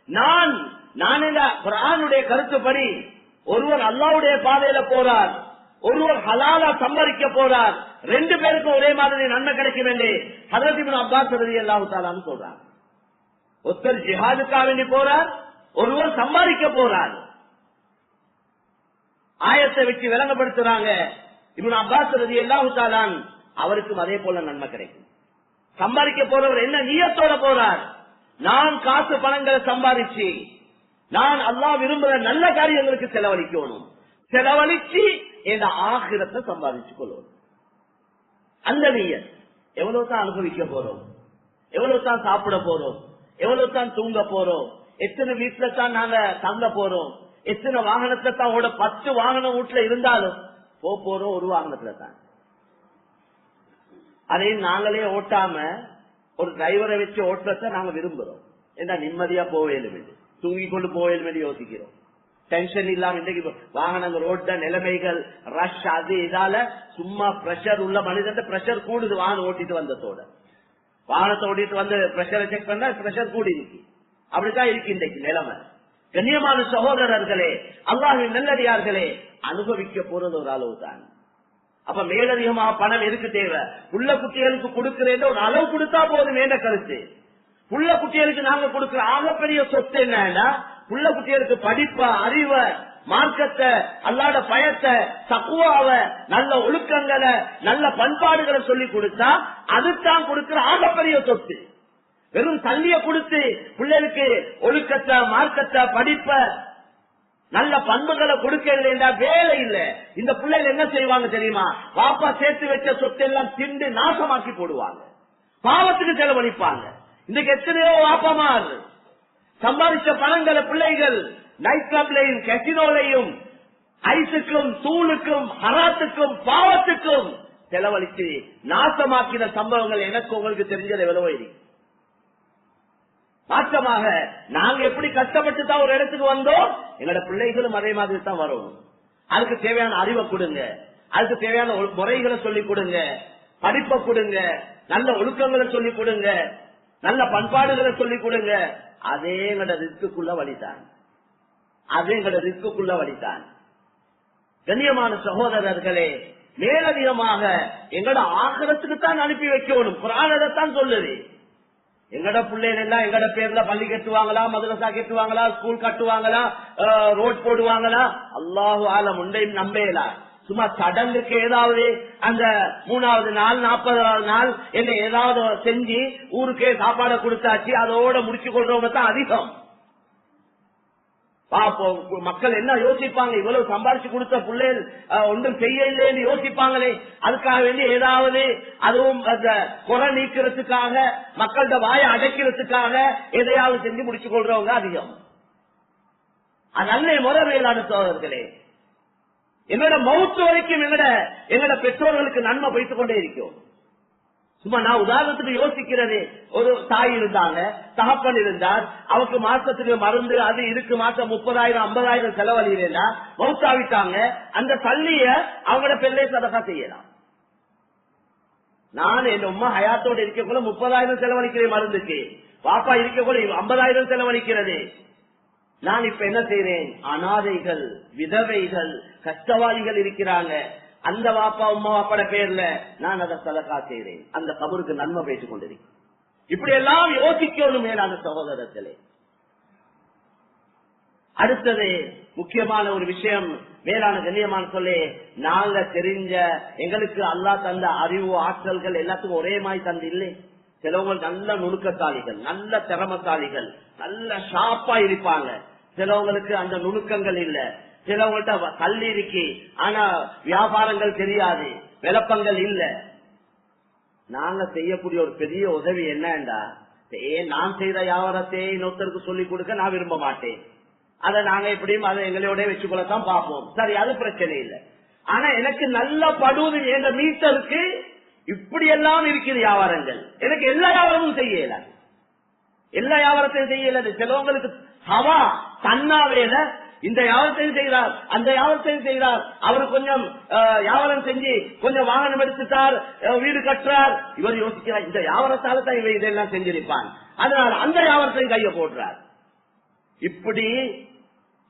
நான் குர்ஆனுடைய கருத்துப்படி ஒருவர் அல்லாஹ்வுடைய பாதையில போறார், ஒருவர் ஹலாலா சம்பாதிக்க போறார், 2 பேருக்கும் ஒரே மாதிரி நன்மை கிடைக்கும் என்று ஹஜ்ரத் இப்னு அப்பாஸ் ரலியல்லாஹு தஆலா சொல்றாங்க. ஒருத்தர் ஜிஹாதுக்காக வேண்டி போறார், ஒருவர் சம்பாதிக்க போறார். ஆயத்தை வச்சு விளங்கப்படுத்துறாங்க. இப்னு அப்பாஸ் ரலியல்லாஹு தஆலா அவருக்கும் அதே போல நன்மை கிடைக்கும். சம்பாதிக்க போறவர் என்ன நியத்தோட போறார்? நான் காசு பணங்களை சம்பாதிச்சு நான் அல்லாஹ் விரும்புற நல்ல காரியங்களுக்கு செலவழிக்கணும், செலவழிச்சு என் ஆகிரத்தை சம்பாதிச்சு கொள்ளணும். அந்த நியத். எவ்வளவு தான் அனுபவிக்க போறோம், எவ்வளவு தான் சாப்பிட போறோம், எவ்வளவு தான் தூங்க போறோம், எத்தனை வீட்டுல தான் நாங்க தங்க போறோம், எத்தனை வாகனத்தை தான் 10 வாகனம் வீட்டுல இருந்தாலும் போறோம் ஒரு வாகனத்துல தான். அதையும் நாங்களே ஓட்டாம ஒரு டிரைவரை வச்சு ஓட்டுறத நாங்க விரும்புறோம். ஏன்னா நிம்மதியா போவேலும், தூங்கி கொண்டு போவேலும் யோசிக்கிறோம். டென்ஷன் இல்லாம இன்றைக்கு வாகனங்கள் ஓட்ட நிலைமைகள் ரஷ், அது இதால சும்மா பிரஷர் உள்ள மனிதன் பிரஷர் கூடுது. வாகனம் ஓட்டிட்டு வந்ததோட வாகனத்தை ஓட்டிட்டு வந்து பிரஷரை செக் பண்ணா பிரஷர் கூடி இருக்கு. அப்படித்தான் இருக்கு இன்றைக்கு நிலைமை. கண்ணியமான சகோதரர்களே, அல்லாஹ்வின் நல்லடியார்களே, அனுபவிக்க போறது ஒரு அளவு தான். அப்ப மேலதிகமாக பணம் எதுக்கு தேவை? புள்ள குட்டிகளுக்கு கொடுக்கிறேன் ஒரு அளவு கொடுத்தா போதும் என்ற கருத்து. புள்ள குட்டிகளுக்கு நாங்க கொடுக்கிற ஆகப்பெரிய சொத்து என்னன்னா, புள்ள குட்டிகளுக்கு படிப்ப, அறிவ, மார்க்கத்தை, அல்லாத பயத்தை, தக்குவாவ, நல்ல ஒழுக்கங்களை, நல்ல பண்பாடுகளை சொல்லி கொடுத்தா அதுதான் கொடுக்கிற ஆகப்பெரிய சொத்து. வெறும் தள்ளிய கொடுத்து பிள்ளைகளுக்கு ஒழுக்கத்தை, மார்க்கத்தை, படிப்ப, நல்ல பண்புகளை கொடுக்கவில்லை என்றா வேலை இல்ல. இந்த பிள்ளைகள் என்ன செய்வாங்க தெரியுமா? பாப்பா சேர்த்து வச்ச சொத்தெல்லாம் திண்டு நாசமாக்கி போடுவாங்க, பாவத்துக்கு செலவழிப்பாங்க. இன்னைக்கு எத்தனையோ வாப்பமார் சம்பாதிச்ச பணங்களை பிள்ளைகள் நைட் கிளப்லையும், கசினோலையும், ஐஸுக்கும், தூளுக்கும், ஹராத்துக்கும், பாவத்துக்கும் செலவழித்து நாசமாக்கின சம்பவங்கள் எனக்கு உங்களுக்கு தெரிஞ்சது எவ்வளவோ இருக்கு. மாற்றமாக நாங்க எப்படி கஷ்டப்பட்டு தான் ஒரு இடத்துக்கு வந்தோம், எங்களோட பிள்ளைகளும் அதே மாதிரி தான் வரும். அதுக்கு தேவையான அறிவை கொடுங்க, அதுக்கு தேவையான முறைகளை சொல்லிக் கொடுங்க, படிப்பை கொடுங்க, நல்ல ஒழுக்கங்களை சொல்லிக் கொடுங்க, நல்ல பண்பாடுகளை சொல்லிக் கொடுங்க. அதே எங்களோட ரிஸ்க்குள்ள வழிதான், அதே எங்களோட ரிஸ்க்குள்ள வழிதான். கண்ணியமான சகோதரர்களே, மேலதிகமாக எங்களோட ஆகிரத்துக்கு தான் அனுப்பி வைக்கணும். குர்ஆன் அதைத்தான் சொல்லுது. எங்கட பிள்ளைகள் எல்லாம் எங்கட பேர்ல பள்ளி கட்டுவாங்களா, மதரசா கட்டுவாங்களா, ஸ்கூல் கட்டுவாங்களா, ரோட் போடுவாங்களா, அல்லாஹு ஆலம் உண்டையும் நம்பேலா. சும்மா சடங்குக்கு ஏதாவது அந்த 3வது நாள் 40வது நாள் என்ன ஏதாவது செஞ்சு ஊருக்கே சாப்பாடு கொடுத்தாச்சு, அதோட முடிச்சு கொள்றவங்க தான் அதிகம். மக்கள் என்ன யோசிப்பாங்க? இவ்வளவு சம்பாதிச்சு கொடுத்த பிள்ளைகள் ஒன்றும் செய்ய இல்லைன்னு யோசிப்பாங்களே. அதுக்காக வேண்டி ஏதாவது அதுவும் அந்த குறை நீக்கிறதுக்காக, மக்களோட வாயை அடைக்கிறதுக்காக எதையாவது செஞ்சு முடிச்சு கொள்றவங்க அதிகம். அது நல்ல முறை மேலான சகோதரர்களே. என்னோட மவுத்து வரைக்கும் எங்கட பெற்றோர்களுக்கு நன்மை போய்த்து கொண்டே இருக்கும். சும்மா நான் உதாரணத்துக்கு யோசிக்கிறது, ஒரு தாய் இருந்தாங்க, தகப்பன் இருந்தார், அவருக்கு மாசத்துக்கு மருந்து அது இருக்கு, மாசம் 30,000 50,000 செலவழினா மவுத்தாவிட்டாங்க. அந்த தள்ளிய அவங்களோட பிள்ளை சதகா செய்யலாம். நான் என் உமா ஹயாத்தோட இருக்கக்குள்ள 30,000 செலவழிக்கிறேன் மருந்துக்கு, பாப்பா இருக்கக்குள்ள 50,000 செலவழிக்கிறது. நான் இப்ப என்ன செய்யறேன், அனாதைகள், விதவைகள், கஷ்டவாதிகள் இருக்கிறாங்க, அந்த வாப்பா உமா வாப்பாட பேர்ல நான் அதை சதகா செய்றேன், அந்த கபருக்கு நன்மை பேசிக் கொண்டிருக்கேன். இப்படி எல்லாம் யோசிக்கணும் மேலான சகோதரர்களே. அடுத்தது முக்கியமான ஒரு விஷயம், மேலான கண்ணியமான சொல்லி, நாங்க தெரிஞ்ச எங்களுக்கு அல்லாஹ் தந்த அறிவு ஆற்றல்கள் எல்லாத்துக்கும் ஒரே மாதிரி தந்து இல்லை. சிலவங்க நல்ல நுணுக்கத்தாளிகள், நல்ல திறமசாலிகள், நல்ல ஷார்ப்பா இருப்பாங்க. சிலவங்களுக்கு அந்த நுணுக்கங்கள் இல்ல. சிலவங்கள்ட்ட கல்வி இருக்கு, ஆனா வியாபாரங்கள் தெரியாது, விளப்பங்கள் இல்ல. நாங்க செய்யக்கூடிய ஒரு பெரிய உதவி என்னண்டா, நான் செய்த வியாபாரத்தை இன்னொருத்தருக்கு சொல்லிக் கொடுக்க நான் விரும்ப மாட்டேன். அதை நாங்க எப்படியும் அதை எங்களோட வச்சுக்கொள்ளத்தான் பார்ப்போம். சரி, அது பிரச்சனை இல்லை. ஆனா எனக்கு நல்ல படுவது என்ற மீட்டருக்கு இப்படி எல்லாம் இருக்குது வியாபாரங்கள். எனக்கு எல்லா வியாபாரமும் செய்யல, எல்லா வியாபாரத்தையும் செய்யல. சிலவங்களுக்கு ஹவா தன்னாவேல இந்த வியாபாரத்தையும் செய்கிறார், அந்த வியாபாரத்தையும் செய்கிறார். அவர் கொஞ்சம் வியாபாரம் செஞ்சு கொஞ்சம் வாகனம் எடுத்துட்டார், வீடு கட்டுறார். இவர் யோசிக்கிறார், இந்த வியாபாரத்தால தான் இவர் இதெல்லாம் செஞ்சிருப்பான், அதனால அந்த வியாபாரத்தையும் கைய போடுறார். இப்படி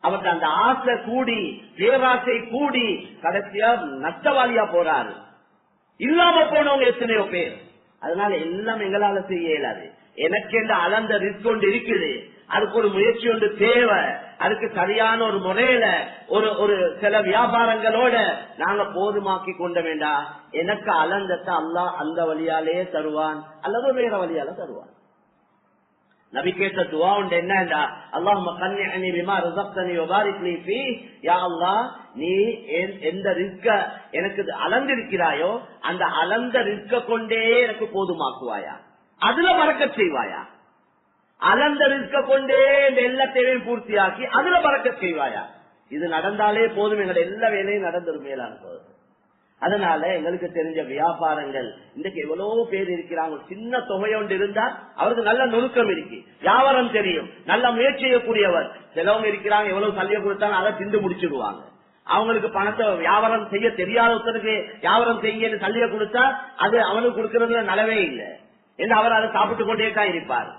அவருக்கு அந்த ஆசை கூடி, பேராசை கூடி, கடைசியா நஷ்டவாளியா போறாரு. இல்லாம போனவங்க எத்தனையோ பேர். அதனால எல்லாம் எங்களால செய்ய இயலாது. எனக்கு எந்த அளந்த ரிஸ்க் ஒன்று இருக்குது, அதுக்கு ஒரு முயற்சி ஒன்று தேவை. அதுக்கு சரியான ஒரு முறையில ஒரு சில வியாபாரங்களோட நாங்க போதுமாக்கி கொண்ட வேண்டாம். எனக்கு அளந்தத்தை அல்லாஹ் அந்த வழியாலே தருவான், அல்லது வேற வழியால தருவான். நபி கேட்ட துவா உண்டு என்னடா, அல்லாஹும்ம கன்னிஅனி பிமா ரஸக்தனி வபாரிக் லீ ஃபீ. யா அல்லாஹ், நீ எந்த ரிஸ்க எனக்கு அளந்திருக்கிறாயோ அந்த அளந்த ரிஸ்க கொண்டே எனக்கு போதுமாக்குவாயா, அதுல பரக்கத் செய்வாயா. அளந்த ரிஸ்க கொண்டே இந்த எல்லா தேவையும் பூர்த்தியாக்கி அதுல பரக்கத் செய்வாயா. இது நடந்தாலே போதும், எங்களோட எல்லா வேலையும் நடந்துரும் மேலான போது. அதனால எங்களுக்கு தெரிஞ்ச வியாபாரங்கள் இன்றைக்கு எவ்வளவு பேர் இருக்கிறாங்க. சின்ன தொகையொன்று இருந்தா அவருக்கு நல்ல நுணுக்கம் இருக்கு, வியாபாரம் தெரியும், நல்ல முயற்சி செய்யக்கூடியவர். சிலவங்க இருக்கிறாங்க, எவ்வளவு சல்லிய கொடுத்தாங்க அதை திண்டு முடிச்சிடுவாங்க. அவங்களுக்கு பணத்தை வியாபாரம் செய்ய தெரியாத ஒருத்தருக்கு வியாபாரம் செய்ய சல்லிய கொடுத்தா அது அவனுக்கு கொடுக்கறதுல நலவே இல்லை, என்று அவர் அதை சாப்பிட்டு கொண்டே தான் இருப்பார்.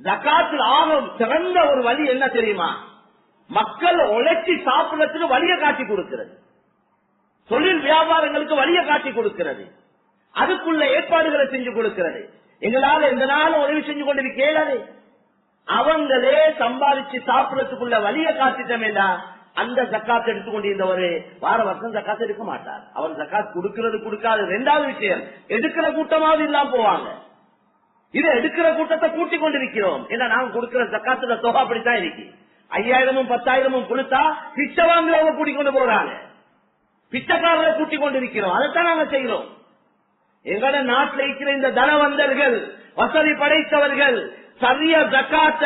ஜகாத்தில் ஆகும் சிறந்த ஒரு வழி என்ன தெரியுமா, மக்கள் உழைச்சி சாப்பிடறதுக்கு வழியை காட்டி கொடுக்கிறது, தொழில் வியாபாரங்களுக்கு வழியை காட்டி கொடுக்கிறது, அதுக்குள்ள ஏற்பாடுகளை செஞ்சு கொடுக்கிறது. எங்களால எந்த நாளும் உதவி செஞ்சு கொண்டிருக்கிறது. அவங்களே சம்பாதிச்சு சாப்பிடறதுக்குள்ள வழியை காட்டிட்டமேடா அந்த ஜக்காத் எடுத்துக்கொண்டிருந்தவர் வார வருஷம் ஜக்காத் எடுக்க மாட்டார். அவர் ஜக்காத் கொடுக்கிறது கொடுக்காது ரெண்டாவது விஷயம், எடுக்கிற கூட்டமாவது இல்லாம போவாங்க. இது எடுக்கிற கூட்டத்தை கூட்டிக் கொண்டிருக்கிறோம். ஏன்னா நாங்க கொடுக்கிற ஜக்காத்துல தொகை அப்படித்தான் இருக்கு. 5000 10,000 கொடுத்தா பிச்சை வாங்குறவங்க கூட்டிக் கொண்டு போறாங்க, பிச்சைக்காரரை கூட்டிக் கொண்டிருக்கிறோம். அதைத்தான் நாங்க செய்யறோம். எங்களோட நாட்டில் இருக்கிற இந்த தனவந்தர்கள், வசதி படைத்தவர்கள் சரியா ஜக்காத்த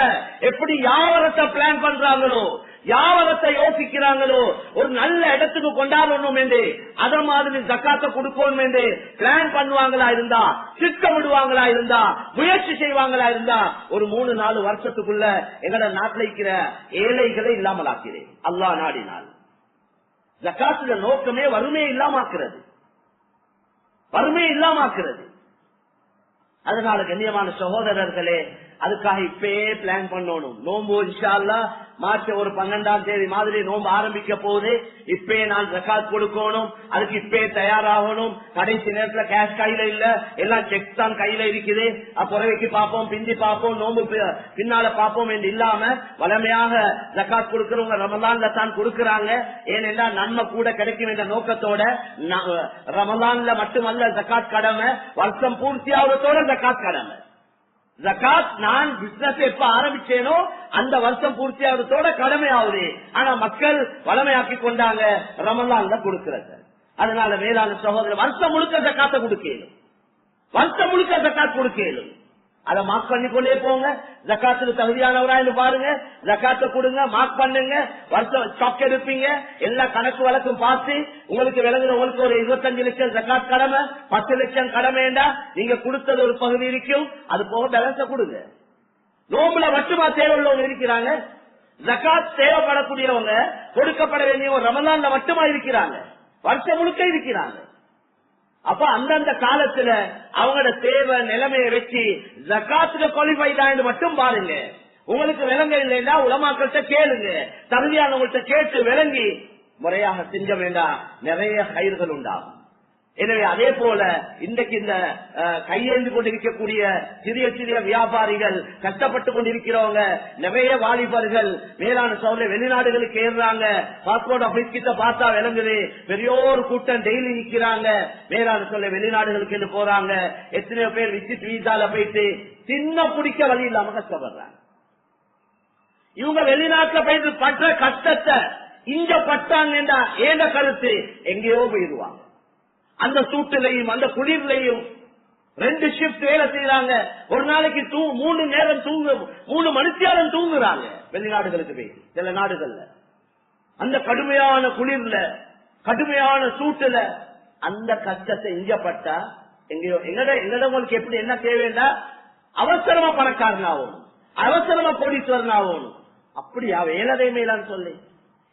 எப்படி வியாபாரத்தை பிளான் பண்றாங்களோ, வியாபாரத்தை யோசிக்கிறாங்களோ, ஒரு நல்ல இடத்துக்கு கொண்டாடணும் என்று அத மாதிரி ஜக்காத்தை கொடுக்கணும் என்று பிளான் பண்ணுவாங்களா இருந்தா, திட்டமிடுவாங்களா இருந்தா, முயற்சி செய்வாங்களா இருந்தா, ஒரு 3-4 வருஷத்துக்குள்ள எங்களோட நாட்டில் இருக்கிற ஏழைகளை இல்லாமல் ஆக்கிறேன் அல்லாஹ் நாடினால். ஜக்காத்துல நோக்கமே வறுமையை இல்லாமாக்குறது, வறுமையை இல்லாமாக்குறது. அதனால கண்ணியமான சகோதரர்களே, அதுக்காக இப்பயே பிளான் பண்ணணும். நோம்பு இன்ஷா அல்லாஹ் மார்ச் 12 மாதிரி நோம்பு ஆரம்பிக்க போகுது. இப்பயே நான் ஜக்காத் கொடுக்கணும், அதுக்கு இப்பயே தயாராகணும். கடைசி நேரத்துல கேஷ் கையில இல்ல, எல்லாம் செக் தான் கையில இருக்குது. புறவைக்கு பார்ப்போம், பிந்தி பார்ப்போம், நோம்பு பின்னால பார்ப்போம் என்று இல்லாம வளமையாக ஜக்காத் கொடுக்கிறவங்க ரமலான்ல தான் கொடுக்கறாங்க. ஏனென்றா நன்மை கூட கிடைக்கும் என்ற நோக்கத்தோட ரமலான்ல மட்டுமல்ல ஜக்காத் கடமை, வருஷம் பூர்த்தியாவதோட ஜக்காத் கடமை. ஜக்காத் நான் பிசினஸ் எப்ப ஆரம்பிச்சேனோ அந்த வருஷம் பூர்த்தியாவதோட கடமை ஆகுது. ஆனா மக்கள் வளமையாக்கி கொண்டாங்க ரமலான்ல கொடுக்கிறது. அதனால மேலான சகோதரர் வருஷம் முழுக்க ஜக்காத்தை கொடுக்கலும், வருஷம் முழுக்க ஜக்காத் கொடுக்கலும். அதை மார்க் பண்ணி கொண்டே போங்க. ஜக்காத்துக்கு தகுதியானவரா பாருங்க, ஜக்காத்தை கொடுங்க, மார்க் பண்ணுங்க. வருஷம் ஸ்டாக் எடுப்பீங்க, எல்லா கணக்கு வழக்கும் பார்த்து உங்களுக்கு விளங்குற உங்களுக்கு ஒரு 25 லட்சம் ஜக்காத் கடமை, 10 லட்சம் கடமைண்டா நீங்க கொடுத்தது ஒரு பகுதி இருக்கும், அது போக பேலன்ஸ கொடுங்க. நோம்புல மட்டுமா தேவை உள்ளவங்க இருக்கிறாங்க, ஜக்காத் தேவைப்படக்கூடியவங்க கொடுக்கப்பட வேண்டிய ஒரு ரமலான்ல மட்டுமா இருக்கிறாங்க, வருஷம் முழுக்க இருக்கிறாங்க. அப்ப அந்தந்த காலத்துல அவங்களோட தேவை நிலைமையை வச்சு ஜக்காத்துக்கு குவாலிஃபை தான் மட்டும் பாருங்க. உங்களுக்கு விளங்க இல்லைன்னா உலமாக்கள்கிட்ட கேளுங்க, தகுதியானவங்கள்ட்ட கேட்டு விளங்கி முறையாக செஞ்ச வேண்டாம், நிறைய கயிறுகள் உண்டாகும். எனவே அதே போல இன்றைக்கு இந்த கையேந்து கொண்டிருக்கக்கூடிய சிறிய சிறிய வியாபாரிகள், கஷ்டப்பட்டு கொண்டிருக்கிறவங்க, நிறைய வாலிபர்கள் மேலான சோழ வெளிநாடுகளுக்கு ஏறுறாங்க. பாஸ்போர்ட் ஆபீஸ் கிட்ட பார்த்தா விளங்குது, பெரிய ஒரு கூட்டம் டெய்லி நிக்கிறாங்க. மேலான சோழ வெளிநாடுகளுக்கு என்று போறாங்க. எத்தனையோ பேர் விசிட் வீசால போயிட்டு சின்ன பிடிக்க வழி இல்லாம கஷ்டப்படுறாங்க. இவங்க வெளிநாட்டுல போயிட்டு பற்ற கஷ்டத்தை இங்க பட்டாங்கன்னா ஏத கருத்து எங்கேயோ போயிடுவாங்க. அந்த சூட்டிலையும் அந்த குளிர்லையும் 2 ஷிப்ட் வேலை செய்யறாங்க. ஒரு நாளைக்கு 3 நேரம் 3 மணித்தியாலம் தூங்குறாங்க வெளிநாடுகளுக்கு போய். சில நாடுகள்ல அந்த கடுமையான குளிர்ல கடுமையான சூட்டுல அந்த கஷ்டத்தை இங்கப்பட்டா எங்கேயோ எங்களுக்கு எப்படி என்ன தேவைன்னா அவசரமா பணக்காரனாகும், அவசரமா கோடீஸ்வரனாகும். அப்படியா வேலதை மேலான்னு சொல்லி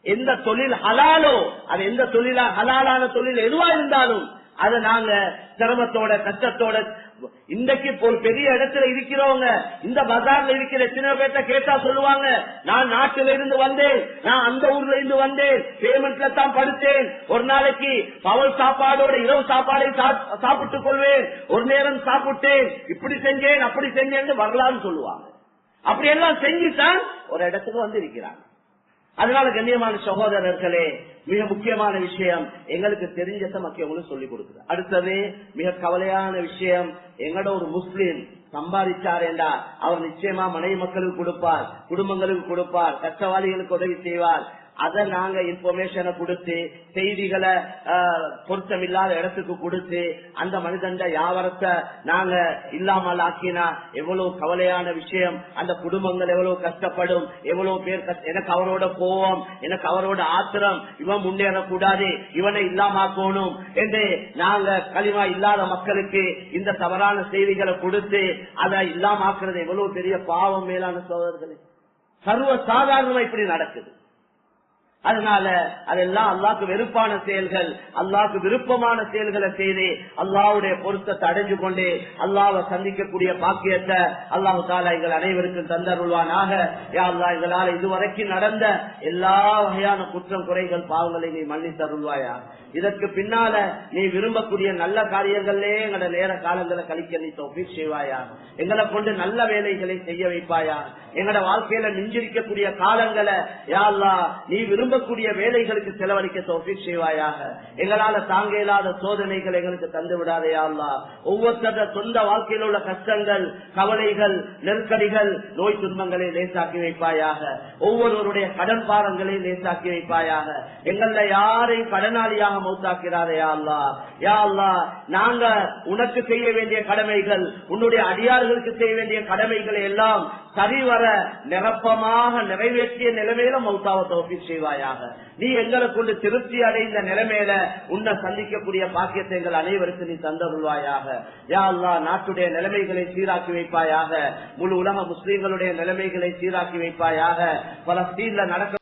எந்த தொழில் ஹலாலோ அது எந்த தொழிலா ஹலாலான தொழில் எதுவா இருந்தாலும் அதை நாங்க சிரமத்தோட கஷ்டத்தோட இன்றைக்கு ஒரு பெரிய இடத்துல இருக்கிறவங்க இந்த பஜார்ல இருக்கிற எத்தனை பேர்ட்ட கேட்டா சொல்லுவாங்க, நான் நாட்டில இருந்து வந்தேன், நான் அந்த ஊர்ல இருந்து வந்தேன், பேமெண்ட்ல தான் படுத்தேன், ஒரு நாளைக்கு பவல் சாப்பாடோட இரவு சாப்பாடை சாப்பிட்டுக் கொள்வேன், ஒரு நேரம் சாப்பிட்டேன், இப்படி செஞ்சேன் அப்படி செஞ்சேன்னு வரலான்னு சொல்லுவாங்க. அப்படி எல்லாம் செஞ்சுதான் ஒரு இடத்துக்கு வந்து இருக்கிறாங்க. அதனால கண்ணியமான சகோதரர்களே, மிக முக்கியமான விஷயம் எங்களுக்கு தெரிஞ்சத மக்களுக்கு சொல்லிக் கொடுக்குது. அடுத்தது மிக கவலையான விஷயம், எங்கட ஒரு முஸ்லீம் சம்பாதிச்சாரேண்டா அவர் நிச்சயமா மனைவி மக்களுக்கு கொடுப்பார், குடும்பங்களுக்கு கொடுப்பார், கஷ்டவாளிகளுக்கு உதவி செய்வார். அதை நாங்க இன்ஃபர்மேஷனை கொடுத்து செய்திகளை பொருத்தமில்லாத இடத்துக்கு கொடுத்து அந்த மனிதன் வியாபாரத்தை நாங்க இல்லாமல் ஆக்கினா எவ்வளவு கவலையான விஷயம். அந்த குடும்பங்கள் எவ்வளவு கஷ்டப்படும், எவ்வளவு பேர் எனக்கு அவரோட கோபம், எனக்கு அவரோட ஆத்திரம், இவன் முன்னேறக்கூடாது, இவனை இல்லாமக்கணும் என்று நாங்க களிமா இல்லாத மக்களுக்கு இந்த தவறான செய்திகளை கொடுத்து அதை இல்லாமக்கிறது எவ்வளவு பெரிய பாவம். மேலான சோதரர்களே, சர்வ சாதாரணமா இப்படி நடக்குது. அதனால அதெல்லாம் அல்லாஹ்க்கு வெறுப்பான செயல்கள், அல்லாஹ்க்கு விருப்பமான செயல்களை செய்து அல்லாஹ்வுடைய பொருத்தத்தை அடைஞ்சு கொண்டு அல்லாஹ்வை சந்திக்கக்கூடிய பாக்கியத்தை அல்லாஹ் தஆலா எங்கள் அனைவருக்கும் தந்தருள்வானாக. யா அல்லாஹ், எங்களால் இதுவரைக்கும் நடந்த எல்லா வகையான குற்றம் குறைகள் பாவங்களை நீ மன்னித்தருள்வாயா. இதற்கு பின்னால நீ விரும்பக்கூடிய நல்ல காரியங்களே எங்களோட நேர காலங்களை கழிக்க நீ தௌஃபீக் செய்வாயா. எங்களை கொண்டு நல்ல வேலைகளை செய்ய வைப்பாயா. எங்களோட வாழ்க்கையில மிஞ்சிருக்கக்கூடிய காலங்களை யா அல்லாஹ் நீ விரும்பக்கூடிய வேலைகளுக்கு செலவழிக்க தௌஃபீக் செய்வாயாக. எங்களால தாங்க இயலாத சோதனைகள் எங்களுக்கு தந்து விடாதே யா அல்லாஹ். ஒவ்வொருத்தர சொந்த வாழ்க்கையில் உள்ள கஷ்டங்கள், கவலைகள், நெருக்கடிகள், நோய் துன்பங்களை லேசாக்கி வைப்பாயாக. ஒவ்வொருவருடைய கடன் பாரங்களை லேசாக்கி வைப்பாயாக. எங்கள யாரையும் கடனாளியாக மௌத்தாக்கிறாரே யா அல்லாஹ். யா அல்லாஹ், நாங்க உனக்கு செய்ய வேண்டிய கடமைகள், உன்னுடைய அடியார்களுக்கு செய்ய வேண்டிய கடமைகளை எல்லாம் சரிவர நிரப்பமாக நிறைவேற்றிய நிலைமையில மௌத்தாவை தௌஃபீக் செய்வாயாக. நீ எங்களை கொண்டு திருப்தி அடைந்த நிலைமையில உன்னை சந்திக்கக்கூடிய பாக்கியத்தை எங்கள் அனைவருக்கு நீ தந்தருள்வாயாக. யா அல்லாஹ், நாட்டுடைய நிலைமைகளை சீராக்கி வைப்பாயாக. முழு உலக முஸ்லீம்களுடைய நிலைமைகளை சீராக்கி வைப்பாயாக. பலஸ்தீன்ல நடக்க